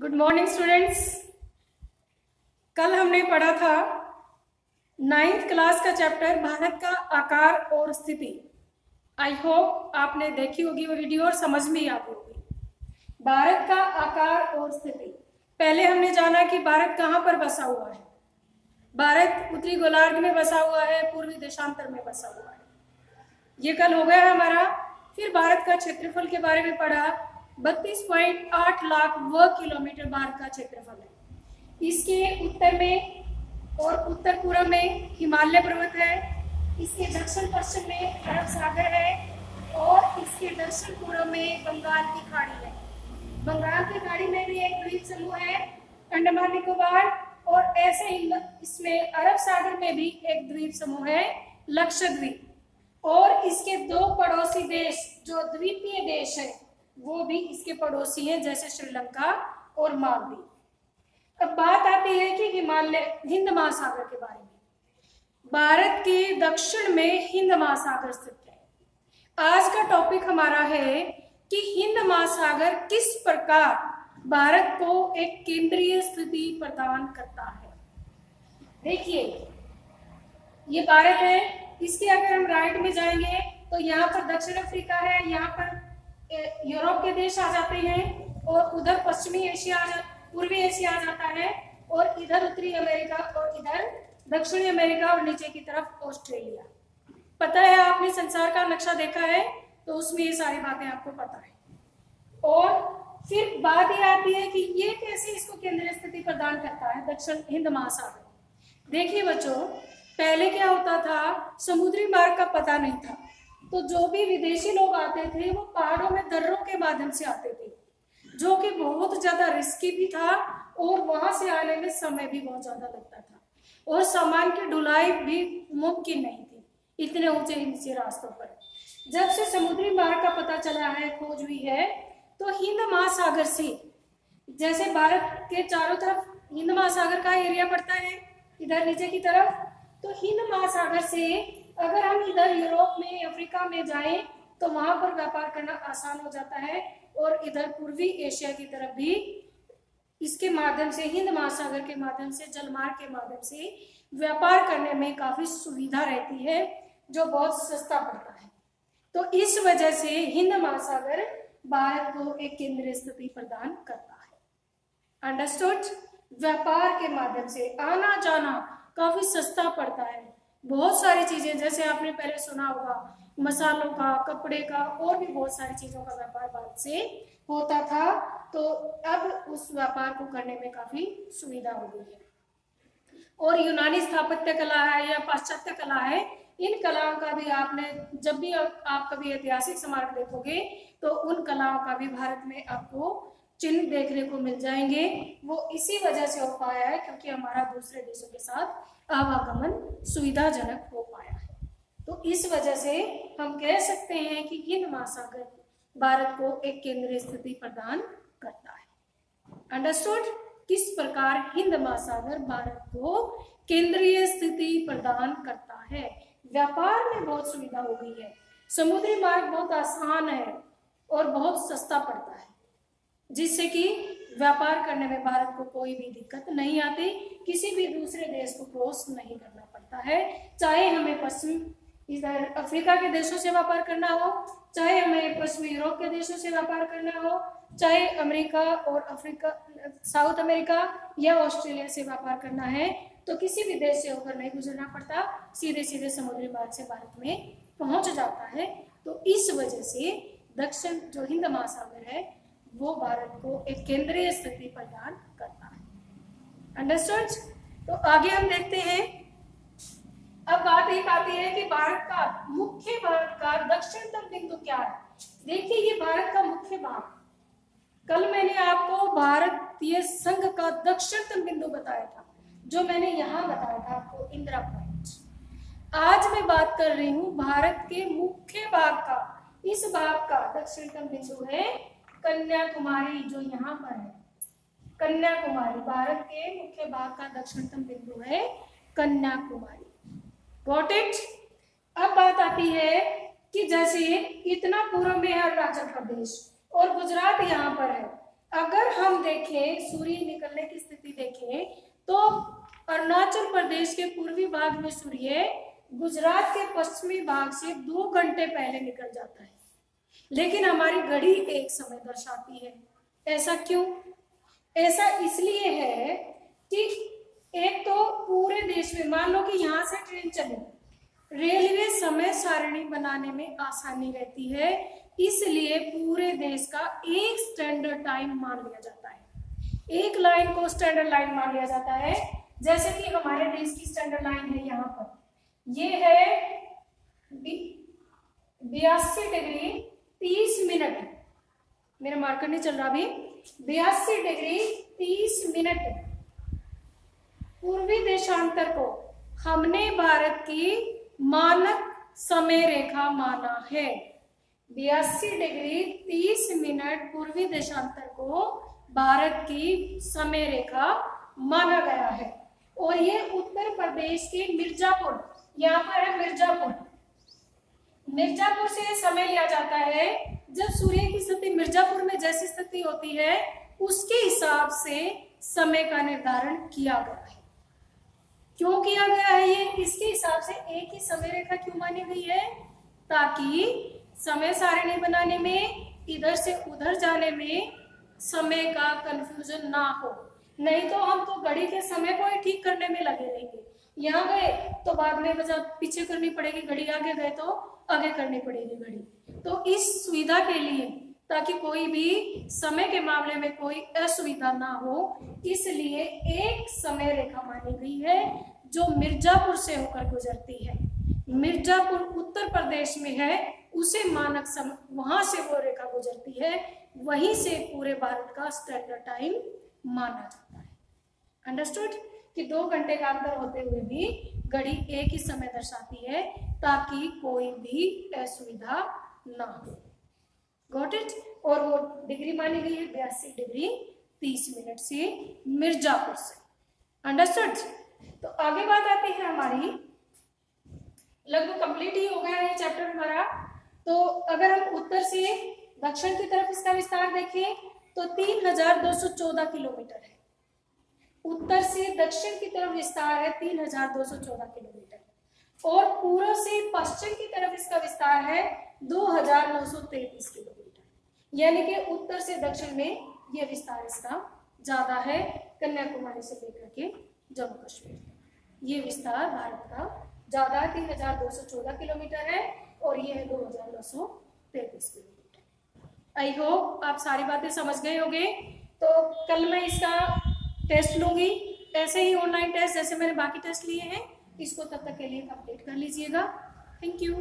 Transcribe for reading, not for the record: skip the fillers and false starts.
Good morning students. कल हमने पढ़ा था 9th क्लास का चैप्टर भारत का आकार और स्थिति। आई होप आपने देखी होगी वो वीडियो और समझ में आ गई होगी। भारत का आकार और स्थिति। पहले हमने जाना कि भारत कहाँ पर बसा हुआ है। भारत उत्तरी गोलार्ध में बसा हुआ है, पूर्वी देशांतर में बसा हुआ है। ये कल हो गया हमारा। फिर भारत का क्षेत्रफल के बारे में पढ़ा। 32.8 लाख वर्ग किलोमीटर भारत का क्षेत्रफल है। इसके उत्तर में और उत्तर पूर्व में हिमालय पर्वत है, इसके दक्षिण पश्चिम में अरब सागर है और इसके दक्षिण पूर्व में बंगाल की खाड़ी है। बंगाल की खाड़ी में भी एक द्वीप समूह है अंडमान निकोबार, और ऐसे ही इसमें अरब सागर में भी एक द्वीप समूह है लक्षद्वीप। और इसके दो पड़ोसी देश जो द्वीपीय देश है वो भी इसके पड़ोसी हैं, जैसे श्रीलंका और मालदीव। अब बात आती है कि हिंद महासागर के बारे में। भारत के दक्षिण में हिंद महासागर स्थित है। आज का टॉपिक हमारा है कि हिंद महासागर किस प्रकार भारत को एक केंद्रीय स्थिति प्रदान करता है। देखिए, ये भारत है, इसके अगर हम राइट में जाएंगे तो यहाँ पर दक्षिण अफ्रीका है, यहाँ पर यूरोप के देश आ जाते हैं, और उधर पश्चिमी एशिया पूर्वी एशिया आ जाता है, और इधर उत्तरी अमेरिका और इधर दक्षिणी अमेरिका, और नीचे की तरफ ऑस्ट्रेलिया। पता है, आपने संसार का नक्शा देखा है तो उसमें ये सारी बातें आपको पता है। और फिर बात ये आती है कि ये कैसे इसको केंद्रीय स्थिति प्रदान करता है दक्षिण हिंद महासागर। देखिए बच्चों, पहले क्या होता था, समुद्री मार्ग का पता नहीं था, तो जो भी विदेशी लोग आते थे वो पहाड़ों में दर्रों के माध्यम से आते थे, जो कि बहुत ज्यादा रिस्की भी था और वहां से आने में समय भी बहुत ज्यादा लगता था, और सामान की ढुलाई भी मुमकिन नहीं थी इतने ऊंचे नीचे रास्तों पर। जब से समुद्री मार्ग का पता चला है, खोज हुई है, तो हिंद महासागर से, जैसे भारत के चारों तरफ हिंद महासागर का एरिया पड़ता है इधर नीचे की तरफ, तो हिंद महासागर से अगर हम इधर यूरोप में अफ्रीका में जाएं तो वहां पर व्यापार करना आसान हो जाता है, और इधर पूर्वी एशिया की तरफ भी इसके माध्यम से, हिंद महासागर के माध्यम से, जलमार्ग के माध्यम से व्यापार करने में काफी सुविधा रहती है, जो बहुत सस्ता पड़ता है। तो इस वजह से हिंद महासागर भारत को एक केंद्रीय स्थिति प्रदान करता है। अंडरस्टूड? व्यापार के माध्यम से आना जाना काफी सस्ता पड़ता है। बहुत सारी चीजें, जैसे आपने पहले सुना होगा, मसालों का, कपड़े का, और भी बहुत सारी चीजों का व्यापार भारत से होता था, तो अब उस व्यापार को करने में काफी सुविधा हो गई है। और यूनानी स्थापत्य कला है या पाश्चात्य कला है, इन कलाओं का भी आपने, जब भी आप कभी ऐतिहासिक स्मारक देखोगे तो उन कलाओं का भी भारत में आपको चिन्ह देखने को मिल जाएंगे। वो इसी वजह से हो पाया है क्योंकि हमारा दूसरे देशों के साथ आवागमन सुविधाजनक हो पाया है। तो इस वजह से हम कह सकते हैं कि हिंद महासागर भारत को एक केंद्रीय स्थिति प्रदान करता है। अंडरस्टूड? किस प्रकार हिंद महासागर भारत को केंद्रीय स्थिति प्रदान करता है। व्यापार में बहुत सुविधा हो गई है, समुद्री मार्ग बहुत आसान है और बहुत सस्ता पड़ता है, जिससे कि व्यापार करने में भारत को कोई भी दिक्कत नहीं आती, किसी भी दूसरे देश को क्रॉस नहीं करना पड़ता है। चाहे हमें पश्चिम इधर अफ्रीका के देशों से व्यापार करना हो, चाहे हमें पश्चिमी यूरोप के देशों से व्यापार करना हो, चाहे अमेरिका और अफ्रीका, साउथ अमेरिका या ऑस्ट्रेलिया से व्यापार करना है, तो किसी भी देश से होकर नहीं गुजरना पड़ता, सीधे सीधे समुद्री मार्ग से भारत में पहुंच जाता है। तो इस वजह से दक्षिण जो हिंद महासागर है वो भारत को एक केंद्रीय स्थिति प्रदान करता है। अंडरस्टूड? तो आगे हम देखते हैं। अब बात एक आती है कि भारत का मुख्य भाग का दक्षिणतम बिंदु क्या है। देखिए, ये भारत का मुख्य भाग, कल मैंने आपको भारतीय संघ का दक्षिणतम बिंदु बताया था, जो मैंने यहाँ बताया था आपको, इंदिरा पॉइंट। आज मैं बात कर रही हूँ भारत के मुख्य भाग का। इस भाग का दक्षिणतम बिंदु है कन्याकुमारी, जो यहाँ पर है कन्याकुमारी। भारत के मुख्य भाग का दक्षिणतम बिंदु है कन्याकुमारी। Got it? अब बात आती है कि जैसे इतना पूर्व में है अरुणाचल प्रदेश और गुजरात यहाँ पर है, अगर हम देखें सूर्य निकलने की स्थिति देखें तो अरुणाचल प्रदेश के पूर्वी भाग में सूर्य गुजरात के पश्चिमी भाग से 2 घंटे पहले निकल जाता है, लेकिन हमारी घड़ी एक समय दर्शाती है। ऐसा क्यों? ऐसा इसलिए है कि एक तो पूरे देश में मान लो कि यहाँ से ट्रेन चले, रेलवे समय सारणी बनाने में आसानी रहती है, इसलिए पूरे देश का एक स्टैंडर्ड टाइम मान लिया जाता है। एक लाइन को स्टैंडर्ड लाइन मान लिया जाता है। जैसे कि हमारे देश की स्टैंडर्ड लाइन है, यहाँ पर ये है 82 डिग्री 30 मिनट, मेरा मार्कर नहीं चल रहा अभी, 82 डिग्री 30 मिनट पूर्वी देशांतर को हमने भारत की मानक समय रेखा माना है। 82 डिग्री 30 मिनट पूर्वी देशांतर को भारत की समय रेखा माना गया है। और ये उत्तर प्रदेश के मिर्जापुर, यहाँ पर है मिर्जापुर, मिर्जापुर से समय लिया जाता है। जब सूर्य की स्थिति मिर्जापुर में जैसी स्थिति होती है उसके हिसाब से समय का निर्धारण किया गया है। क्यों किया गया है ये? इसके हिसाब से एक ही समय रेखा क्यों मानी गई है? ताकि समय सारणी बनाने में, इधर से उधर जाने में समय का कंफ्यूजन ना हो। नहीं तो हम तो घड़ी के समय को ही ठीक करने में लगे रहेंगे। यहाँ गए तो बाद में वजह पीछे करनी पड़ेगी घड़ी, आगे गए तो आगे करनी पड़ेगी घड़ी। तो इस सुविधा के लिए, ताकि कोई भी समय के मामले में कोई असुविधा ना हो, इसलिए एक समय रेखा मानी गई है जो मिर्जापुर से होकर गुजरती है। मिर्जापुर उत्तर प्रदेश में है, उसे मानक समय, वहां से वो रेखा गुजरती है, वहीं से पूरे भारत का स्टैंडर्ड टाइम माना जाता है। अंडरस्टूड? कि 2 घंटे का अंतर होते हुए भी घड़ी एक ही समय दर्शाती है, ताकि कोई भी असुविधा ना हो। Got it? और वो डिग्री मानी गई है 82 डिग्री 30 मिनट से मिर्जापुर से। अंडरस्टूड? तो आगे बात आती है हमारी, लगभग कंप्लीट ही हो गया है चैप्टर हमारा। तो अगर हम उत्तर से दक्षिण की तरफ इसका विस्तार देखें तो 3214 किलोमीटर है। उत्तर से दक्षिण की तरफ विस्तार है 3214 किलोमीटर। और पूर्व से पश्चिम की तरफ इसका विस्तार है 2933 किलोमीटर। यानी कि उत्तर से दक्षिण में यह विस्तार इसका ज्यादा है, कन्याकुमारी से लेकर के जम्मू कश्मीर। ये विस्तार भारत का ज्यादा 3214 किलोमीटर है और ये है 2933 किलोमीटर। आई होप आप सारी बातें समझ गए होंगे। तो कल मैं इसका टेस्ट लूंगी, ऐसे ही ऑनलाइन टेस्ट जैसे मैंने बाकी टेस्ट लिए हैं, इसको तब तक के लिए कंप्लीट कर लीजिएगा। Thank you.